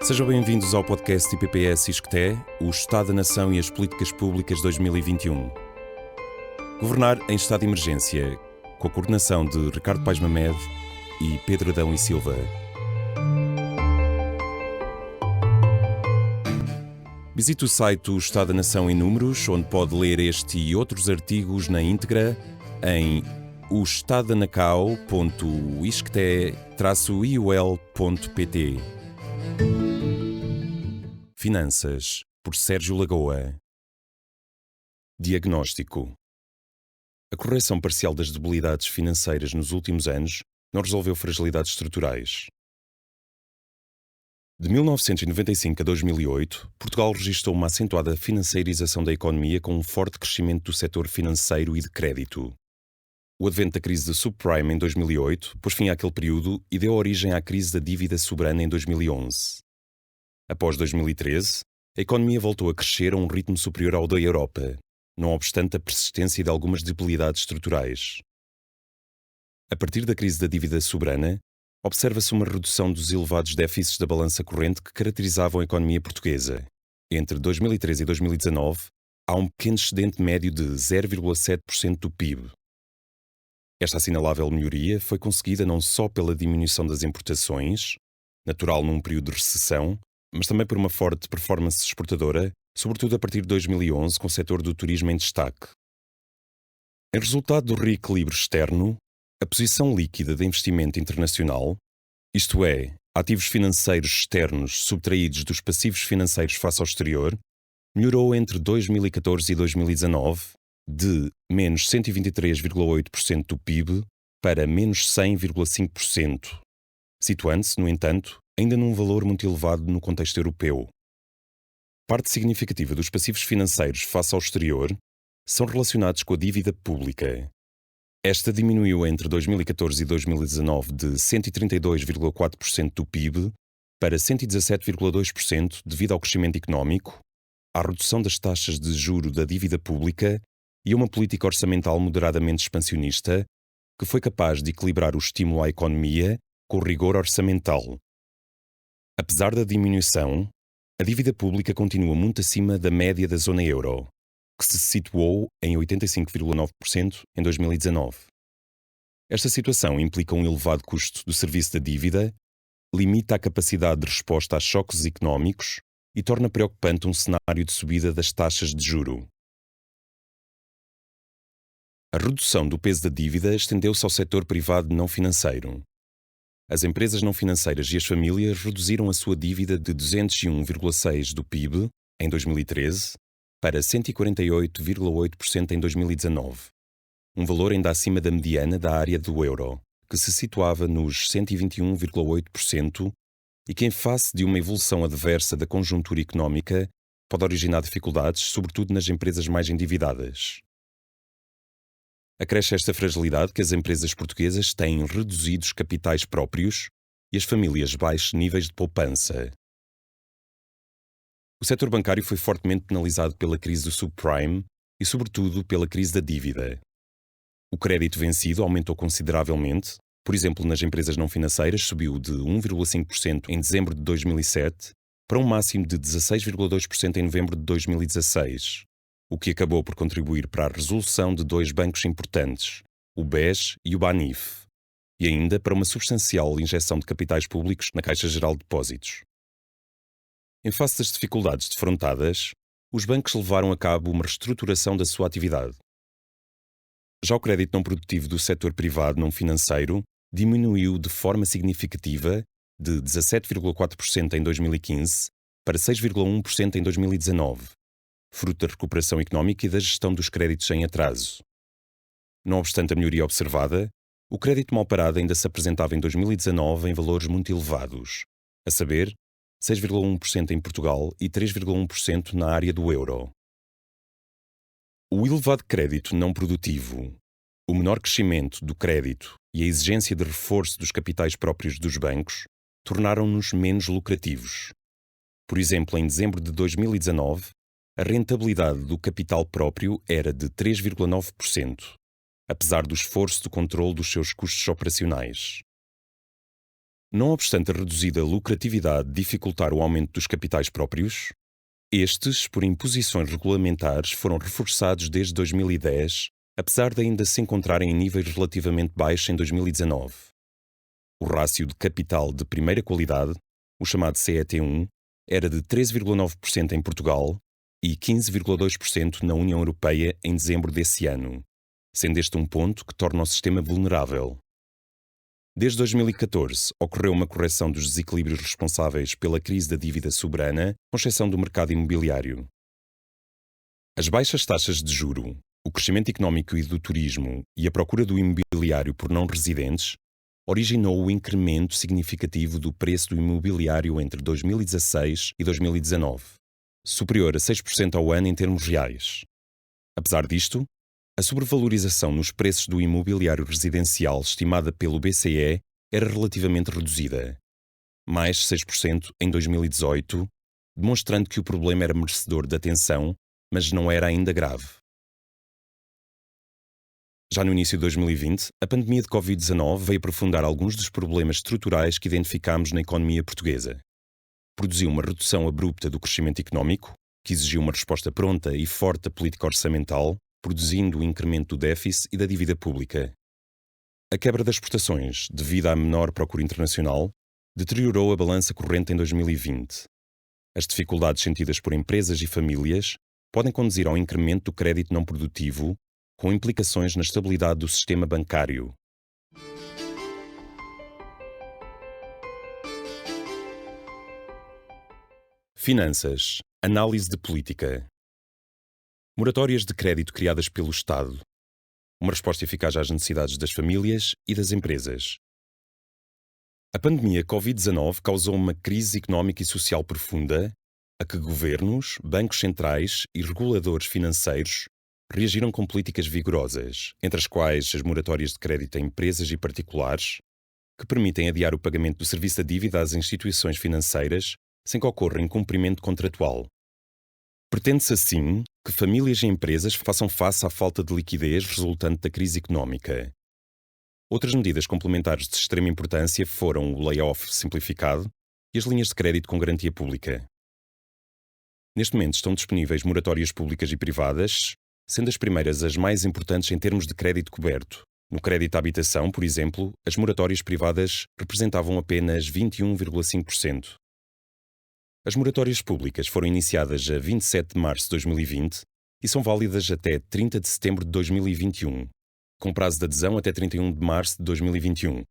Sejam bem-vindos ao podcast IPPS ISCTE, o Estado da Nação e as Políticas Públicas 2021. Governar em estado de emergência, com a coordenação de Ricardo Paes Mamed e Pedro Adão e Silva. Visite o site do Estado da Nação em Números, onde pode ler este e outros artigos na íntegra em oestadanacao.iscte-iol.pt. Finanças, por Sérgio Lagoa. Diagnóstico. A correção parcial das debilidades financeiras nos últimos anos não resolveu fragilidades estruturais. De 1995 a 2008, Portugal registrou uma acentuada financeirização da economia com um forte crescimento do setor financeiro e de crédito. O advento da crise de subprime em 2008 pôs fim àquele período e deu origem à crise da dívida soberana em 2011. Após 2013, a economia voltou a crescer a um ritmo superior ao da Europa, não obstante a persistência de algumas debilidades estruturais. A partir da crise da dívida soberana, observa-se uma redução dos elevados déficits da balança corrente que caracterizavam a economia portuguesa. Entre 2013 e 2019, há um pequeno excedente médio de 0,7% do PIB. Esta assinalável melhoria foi conseguida não só pela diminuição das importações, natural num período de recessão, mas também por uma forte performance exportadora, sobretudo a partir de 2011, com o setor do turismo em destaque. Em resultado do reequilíbrio externo, a posição líquida de investimento internacional, isto é, ativos financeiros externos subtraídos dos passivos financeiros face ao exterior, melhorou entre 2014 e 2019 de menos 123,8% do PIB para menos 100,5%, situando-se, no entanto, ainda num valor muito elevado no contexto europeu. Parte significativa dos passivos financeiros face ao exterior são relacionados com a dívida pública. Esta diminuiu entre 2014 e 2019 de 132,4% do PIB para 117,2% devido ao crescimento económico, à redução das taxas de juro da dívida pública e a uma política orçamental moderadamente expansionista que foi capaz de equilibrar o estímulo à economia com o rigor orçamental. Apesar da diminuição, a dívida pública continua muito acima da média da zona euro, que se situou em 85,9% em 2019. Esta situação implica um elevado custo do serviço da dívida, limita a capacidade de resposta a choques económicos e torna preocupante um cenário de subida das taxas de juro. A redução do peso da dívida estendeu-se ao setor privado não financeiro. As empresas não financeiras e as famílias reduziram a sua dívida de 201,6% do PIB em 2013 para 148,8% em 2019, um valor ainda acima da mediana da área do euro, que se situava nos 121,8% e que, em face de uma evolução adversa da conjuntura económica, pode originar dificuldades, sobretudo nas empresas mais endividadas. Acresce esta fragilidade que as empresas portuguesas têm reduzidos capitais próprios e as famílias baixos níveis de poupança. O setor bancário foi fortemente penalizado pela crise do subprime e, sobretudo, pela crise da dívida. O crédito vencido aumentou consideravelmente, por exemplo, nas empresas não financeiras subiu de 1,5% em dezembro de 2007 para um máximo de 16,2% em novembro de 2016. O que acabou por contribuir para a resolução de dois bancos importantes, o BES e o BANIF, e ainda para uma substancial injeção de capitais públicos na Caixa Geral de Depósitos. Em face das dificuldades defrontadas, os bancos levaram a cabo uma reestruturação da sua atividade. Já o crédito não produtivo do setor privado não financeiro diminuiu de forma significativa de 17,4% em 2015 para 6,1% em 2019. Fruto da recuperação económica e da gestão dos créditos em atraso. Não obstante a melhoria observada, o crédito mal parado ainda se apresentava em 2019 em valores muito elevados, a saber, 6,1% em Portugal e 3,1% na área do euro. O elevado crédito não produtivo, o menor crescimento do crédito e a exigência de reforço dos capitais próprios dos bancos tornaram-nos menos lucrativos. Por exemplo, em dezembro de 2019, a rentabilidade do capital próprio era de 3,9%, apesar do esforço de controle dos seus custos operacionais. Não obstante a reduzida lucratividade dificultar o aumento dos capitais próprios, estes, por imposições regulamentares, foram reforçados desde 2010, apesar de ainda se encontrarem em níveis relativamente baixos em 2019. O rácio de capital de primeira qualidade, o chamado CET1, era de 13,9% em Portugal e 15,2% na União Europeia em dezembro desse ano, sendo este um ponto que torna o sistema vulnerável. Desde 2014, ocorreu uma correção dos desequilíbrios responsáveis pela crise da dívida soberana, com exceção do mercado imobiliário. As baixas taxas de juro, o crescimento económico e do turismo e a procura do imobiliário por não residentes originou o incremento significativo do preço do imobiliário entre 2016 e 2019, superior a 6% ao ano em termos reais. Apesar disto, a sobrevalorização nos preços do imobiliário residencial estimada pelo BCE era relativamente reduzida, mais 6% em 2018, demonstrando que o problema era merecedor de atenção, mas não era ainda grave. Já no início de 2020, a pandemia de Covid-19 veio aprofundar alguns dos problemas estruturais que identificámos na economia portuguesa. Produziu uma redução abrupta do crescimento económico, que exigiu uma resposta pronta e forte da política orçamental, produzindo o incremento do déficit e da dívida pública. A quebra das exportações, devido à menor procura internacional, deteriorou a balança corrente em 2020. As dificuldades sentidas por empresas e famílias podem conduzir ao incremento do crédito não produtivo, com implicações na estabilidade do sistema bancário. Finanças. Análise de política. Moratórias de crédito criadas pelo Estado. Uma resposta eficaz às necessidades das famílias e das empresas. A pandemia Covid-19 causou uma crise económica e social profunda, a que governos, bancos centrais e reguladores financeiros reagiram com políticas vigorosas, entre as quais as moratórias de crédito a empresas e particulares, que permitem adiar o pagamento do serviço da dívida às instituições financeiras sem que ocorra incumprimento contratual. Pretende-se, assim, que famílias e empresas façam face à falta de liquidez resultante da crise económica. Outras medidas complementares de extrema importância foram o layoff simplificado e as linhas de crédito com garantia pública. Neste momento estão disponíveis moratórias públicas e privadas, sendo as primeiras as mais importantes em termos de crédito coberto. No crédito à habitação, por exemplo, as moratórias privadas representavam apenas 21,5%. As moratórias públicas foram iniciadas a 27 de março de 2020 e são válidas até 30 de setembro de 2021, com prazo de adesão até 31 de março de 2021.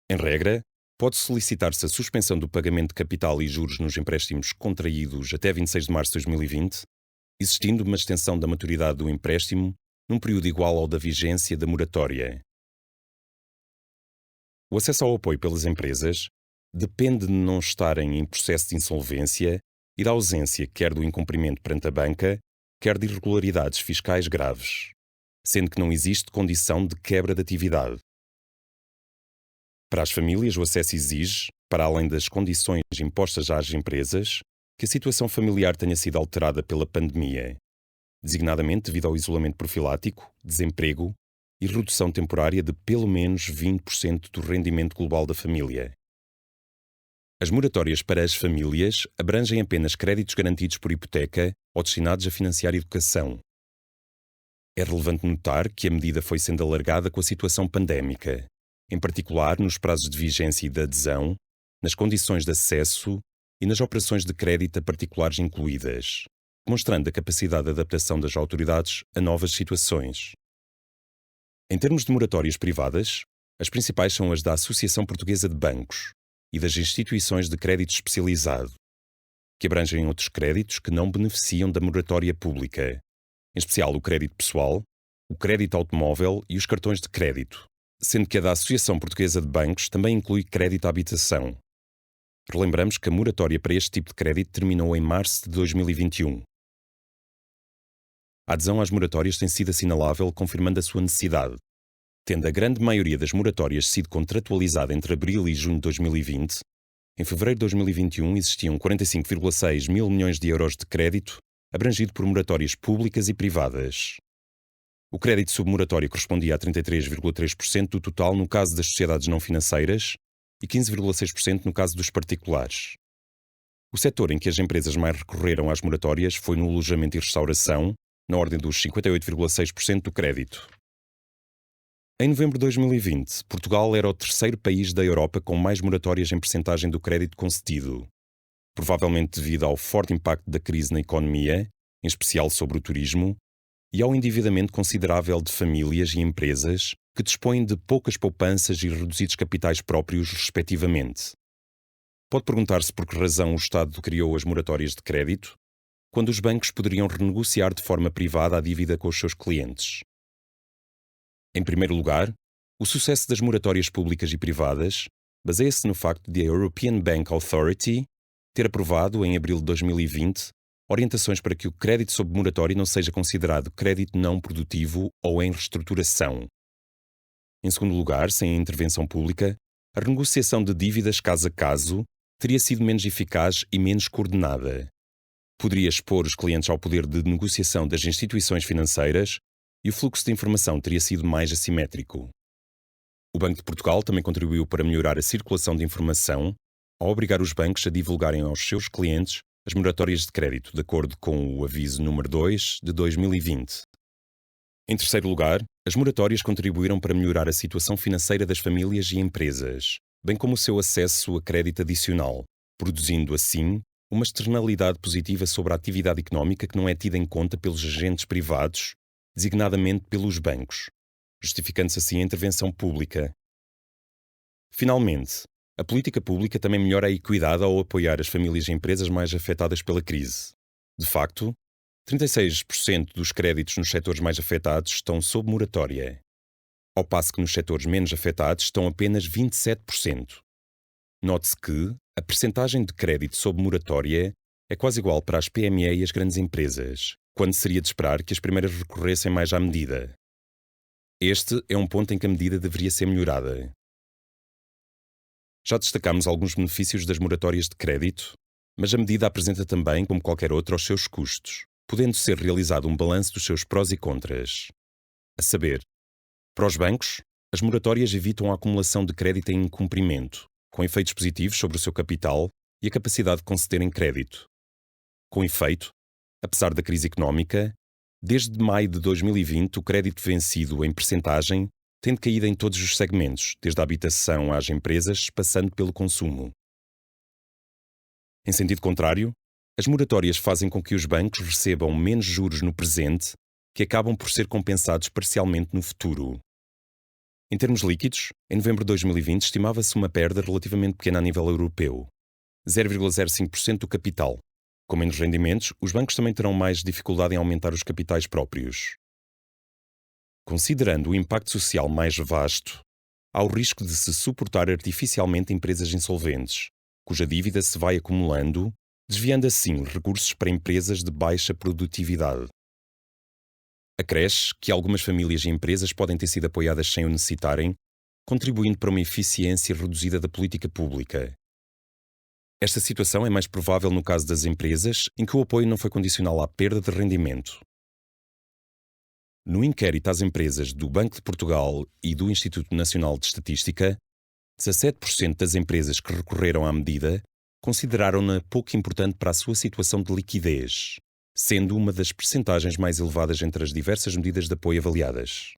Em regra, pode solicitar-se a suspensão do pagamento de capital e juros nos empréstimos contraídos até 26 de março de 2020, existindo uma extensão da maturidade do empréstimo num período igual ao da vigência da moratória. O acesso ao apoio pelas empresas depende de não estarem em processo de insolvência e da ausência quer do incumprimento perante a banca, quer de irregularidades fiscais graves, sendo que não existe condição de quebra de atividade. Para as famílias, o acesso exige, para além das condições impostas às empresas, que a situação familiar tenha sido alterada pela pandemia, designadamente devido ao isolamento profilático, desemprego e redução temporária de pelo menos 20% do rendimento global da família. As moratórias para as famílias abrangem apenas créditos garantidos por hipoteca ou destinados a financiar educação. É relevante notar que a medida foi sendo alargada com a situação pandémica, em particular nos prazos de vigência e de adesão, nas condições de acesso e nas operações de crédito a particulares incluídas, mostrando a capacidade de adaptação das autoridades a novas situações. Em termos de moratórias privadas, as principais são as da Associação Portuguesa de Bancos e das instituições de crédito especializado, que abrangem outros créditos que não beneficiam da moratória pública, em especial o crédito pessoal, o crédito automóvel e os cartões de crédito, sendo que a da Associação Portuguesa de Bancos também inclui crédito à habitação. Relembramos que a moratória para este tipo de crédito terminou em março de 2021. A adesão às moratórias tem sido assinalável, confirmando a sua necessidade, tendo a grande maioria das moratórias sido contratualizada entre abril e junho de 2020. Em fevereiro de 2021 existiam 45,6 mil milhões de euros de crédito, abrangido por moratórias públicas e privadas. O crédito sob moratória correspondia a 33,3% do total no caso das sociedades não financeiras e 15,6% no caso dos particulares. O setor em que as empresas mais recorreram às moratórias foi no alojamento e restauração, na ordem dos 58,6% do crédito. Em novembro de 2020, Portugal era o terceiro país da Europa com mais moratórias em percentagem do crédito concedido, provavelmente devido ao forte impacto da crise na economia, em especial sobre o turismo, e ao endividamento considerável de famílias e empresas que dispõem de poucas poupanças e reduzidos capitais próprios, respectivamente. Pode perguntar-se por que razão o Estado criou as moratórias de crédito, quando os bancos poderiam renegociar de forma privada a dívida com os seus clientes. Em primeiro lugar, o sucesso das moratórias públicas e privadas baseia-se no facto de a European Bank Authority ter aprovado, em abril de 2020, orientações para que o crédito sob moratória não seja considerado crédito não produtivo ou em reestruturação. Em segundo lugar, sem a intervenção pública, a renegociação de dívidas caso a caso teria sido menos eficaz e menos coordenada. Poderia expor os clientes ao poder de negociação das instituições financeiras e o fluxo de informação teria sido mais assimétrico. O Banco de Portugal também contribuiu para melhorar a circulação de informação ao obrigar os bancos a divulgarem aos seus clientes as moratórias de crédito, de acordo com o aviso número 2 de 2020. Em terceiro lugar, as moratórias contribuíram para melhorar a situação financeira das famílias e empresas, bem como o seu acesso a crédito adicional, produzindo assim uma externalidade positiva sobre a atividade económica que não é tida em conta pelos agentes privados, designadamente pelos bancos, justificando-se assim a intervenção pública. Finalmente, a política pública também melhora a equidade ao apoiar as famílias e empresas mais afetadas pela crise. De facto, 36% dos créditos nos setores mais afetados estão sob moratória, ao passo que nos setores menos afetados estão apenas 27%. Note-se que a percentagem de crédito sob moratória é quase igual para as PME e as grandes empresas, quando seria de esperar que as primeiras recorressem mais à medida. Este é um ponto em que a medida deveria ser melhorada. Já destacámos alguns benefícios das moratórias de crédito, mas a medida apresenta também, como qualquer outra, os seus custos, podendo ser realizado um balanço dos seus prós e contras. A saber, para os bancos, as moratórias evitam a acumulação de crédito em incumprimento, com efeitos positivos sobre o seu capital e a capacidade de concederem crédito. Com efeito, apesar da crise económica, desde maio de 2020 o crédito vencido em percentagem tem decaído em todos os segmentos, desde a habitação às empresas, passando pelo consumo. Em sentido contrário, as moratórias fazem com que os bancos recebam menos juros no presente, que acabam por ser compensados parcialmente no futuro. Em termos líquidos, em novembro de 2020 estimava-se uma perda relativamente pequena a nível europeu, 0,05% do capital. Com menos rendimentos, os bancos também terão mais dificuldade em aumentar os capitais próprios. Considerando o impacto social mais vasto, há o risco de se suportar artificialmente empresas insolventes, cuja dívida se vai acumulando, desviando assim recursos para empresas de baixa produtividade. Acresce que algumas famílias e empresas podem ter sido apoiadas sem o necessitarem, contribuindo para uma eficiência reduzida da política pública. Esta situação é mais provável no caso das empresas, em que o apoio não foi condicional à perda de rendimento. No inquérito às empresas do Banco de Portugal e do Instituto Nacional de Estatística, 17% das empresas que recorreram à medida consideraram-na pouco importante para a sua situação de liquidez, sendo uma das percentagens mais elevadas entre as diversas medidas de apoio avaliadas.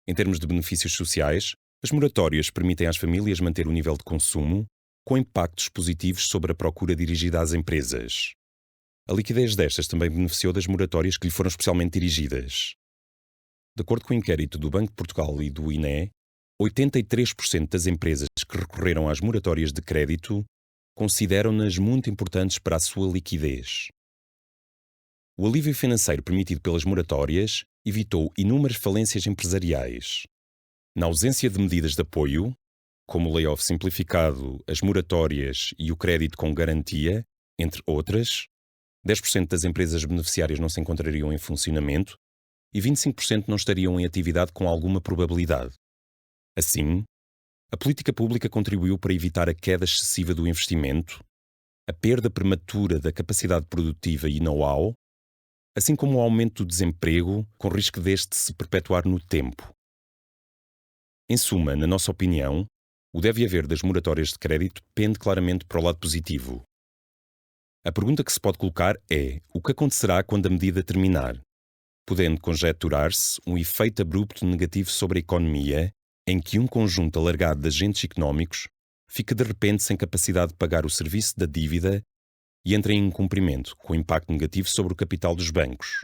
Em termos de benefícios sociais, as moratórias permitem às famílias manter o nível de consumo, com impactos positivos sobre a procura dirigida às empresas. A liquidez destas também beneficiou das moratórias que lhe foram especialmente dirigidas. De acordo com o inquérito do Banco de Portugal e do INE, 83% das empresas que recorreram às moratórias de crédito consideram-nas muito importantes para a sua liquidez. O alívio financeiro permitido pelas moratórias evitou inúmeras falências empresariais. Na ausência de medidas de apoio, como o layoff simplificado, as moratórias e o crédito com garantia, entre outras, 10% das empresas beneficiárias não se encontrariam em funcionamento e 25% não estariam em atividade com alguma probabilidade. Assim, a política pública contribuiu para evitar a queda excessiva do investimento, a perda prematura da capacidade produtiva e know-how, assim como o aumento do desemprego, com risco deste se perpetuar no tempo. Em suma, na nossa opinião, o deve haver das moratórias de crédito pende claramente para o lado positivo. A pergunta que se pode colocar é: o que acontecerá quando a medida terminar? Podendo conjecturar-se um efeito abrupto negativo sobre a economia, em que um conjunto alargado de agentes económicos fica de repente sem capacidade de pagar o serviço da dívida e entra em incumprimento, com impacto negativo sobre o capital dos bancos.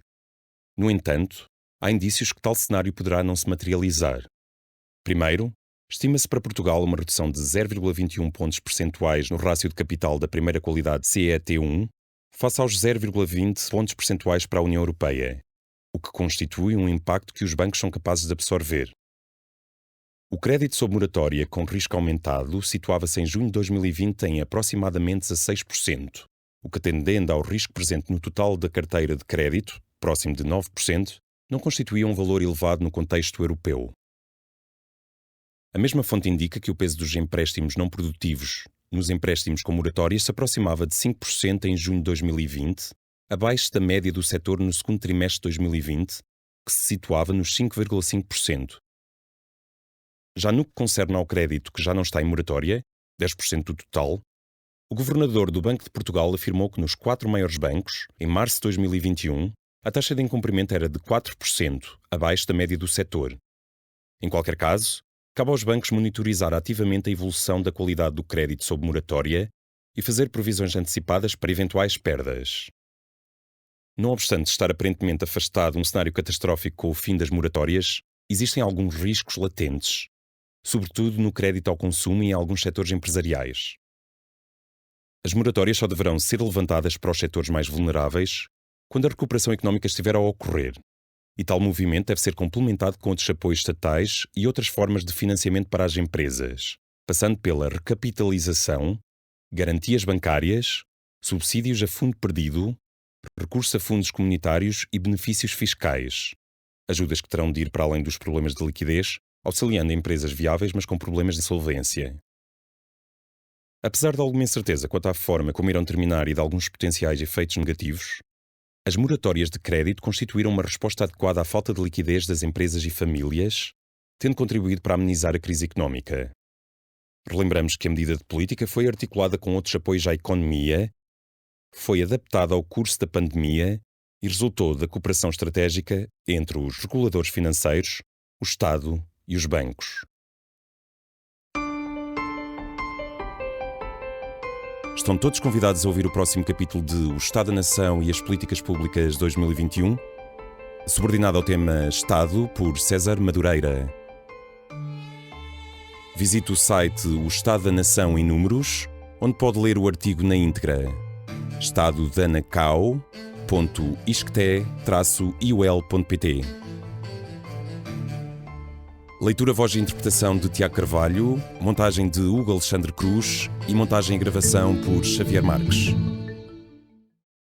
No entanto, há indícios que tal cenário poderá não se materializar. Primeiro, estima-se para Portugal uma redução de 0,21 pontos percentuais no rácio de capital da primeira qualidade CET1, face aos 0,20 pontos percentuais para a União Europeia, o que constitui um impacto que os bancos são capazes de absorver. O crédito sob moratória com risco aumentado situava-se em junho de 2020 em aproximadamente 16%, o que, atendendo ao risco presente no total da carteira de crédito, próximo de 9%, não constituía um valor elevado no contexto europeu. A mesma fonte indica que o peso dos empréstimos não produtivos nos empréstimos com moratórias se aproximava de 5% em junho de 2020, abaixo da média do setor no segundo trimestre de 2020, que se situava nos 5,5%. Já no que concerne ao crédito que já não está em moratória, 10% do total, o governador do Banco de Portugal afirmou que nos 4 maiores bancos, em março de 2021, a taxa de incumprimento era de 4%, abaixo da média do setor. Em qualquer caso, cabe aos bancos monitorizar ativamente a evolução da qualidade do crédito sob moratória e fazer provisões antecipadas para eventuais perdas. Não obstante estar aparentemente afastado um cenário catastrófico com o fim das moratórias, existem alguns riscos latentes, sobretudo no crédito ao consumo e em alguns setores empresariais. As moratórias só deverão ser levantadas para os setores mais vulneráveis quando a recuperação económica estiver a ocorrer, e tal movimento deve ser complementado com outros apoios estatais e outras formas de financiamento para as empresas, passando pela recapitalização, garantias bancárias, subsídios a fundo perdido, recurso a fundos comunitários e benefícios fiscais, ajudas que terão de ir para além dos problemas de liquidez, auxiliando empresas viáveis mas com problemas de solvência. Apesar de alguma incerteza quanto à forma como irão terminar e de alguns potenciais efeitos negativos, as moratórias de crédito constituíram uma resposta adequada à falta de liquidez das empresas e famílias, tendo contribuído para amenizar a crise económica. Relembramos que a medida de política foi articulada com outros apoios à economia, foi adaptada ao curso da pandemia e resultou da cooperação estratégica entre os reguladores financeiros, o Estado e os bancos. Estão todos convidados a ouvir o próximo capítulo de O Estado da Nação e as Políticas Públicas 2021, subordinado ao tema Estado, por César Madureira. Visite o site O Estado da Nação em Números, onde pode ler o artigo na íntegra. estadodanacau.iscte-iol.pt. Leitura, voz e interpretação de Tiago Carvalho, montagem de Hugo Alexandre Cruz e montagem e gravação por Xavier Marques.